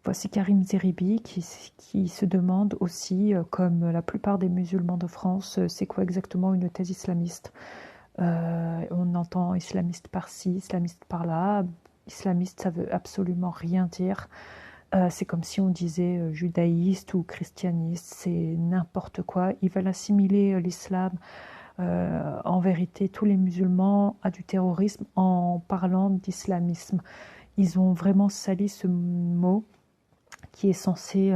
Voici Karim Zeribi qui se demande aussi, comme la plupart des musulmans de France, c'est quoi exactement une thèse islamiste. On entend islamiste par-ci, islamiste par-là. Islamiste, ça veut absolument rien dire. C'est comme si on disait judaïste ou christianiste, c'est n'importe quoi. Ils veulent assimiler l'islam, en vérité, tous les musulmans à du terrorisme en parlant d'islamisme. Ils ont vraiment sali ce mot qui est censé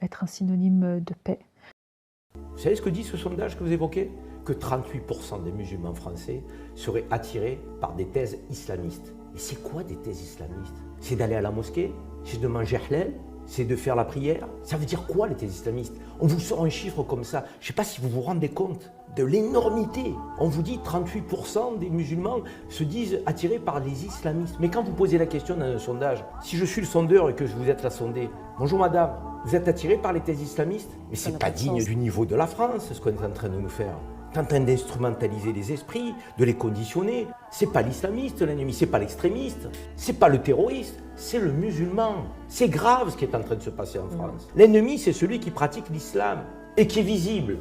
être un synonyme de paix. Vous savez ce que dit ce sondage que vous évoquez? Que 38% des musulmans français seraient attirés par des thèses islamistes. Mais c'est quoi des thèses islamistes? C'est d'aller à la mosquée? C'est de manger halal? C'est de faire la prière? Ça veut dire quoi les thèses islamistes? On vous sort un chiffre comme ça, je ne sais pas si vous vous rendez compte de l'énormité. On vous dit 38% des musulmans se disent attirés par les islamistes. Mais quand vous posez la question dans un sondage, si je suis le sondeur et que je vous êtes la sondée, bonjour madame, vous êtes attirée par les thèses islamistes? Mais c'est pas digne du niveau de la France, ce qu'on est en train de nous faire. On est en train d'instrumentaliser les esprits, de les conditionner. C'est pas l'islamiste l'ennemi, c'est pas l'extrémiste, c'est pas le terroriste, c'est le musulman. C'est grave ce qui est en train de se passer en France. L'ennemi, c'est celui qui pratique l'islam et qui est visible.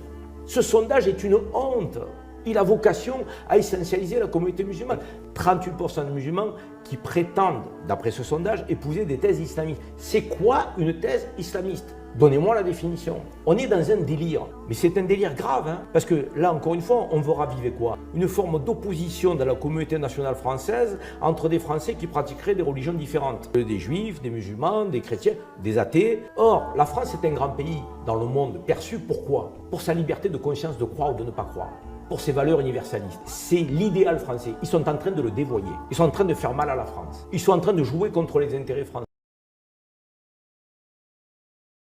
Ce sondage est une honte. Il a vocation à essentialiser la communauté musulmane. 38% de musulmans qui prétendent, d'après ce sondage, épouser des thèses islamistes. C'est quoi une thèse islamiste? Donnez-moi la définition. On est dans un délire, mais c'est un délire grave, hein, parce que là, encore une fois, on veut raviver quoi? Une forme d'opposition dans la communauté nationale française entre des Français qui pratiqueraient des religions différentes. Des juifs, des musulmans, des chrétiens, des athées. Or, la France est un grand pays dans le monde perçu, pourquoi? Pour sa liberté de conscience de croire ou de ne pas croire. Pour ses valeurs universalistes. C'est l'idéal français. Ils sont en train de le dévoyer. Ils sont en train de faire mal à la France. Ils sont en train de jouer contre les intérêts français.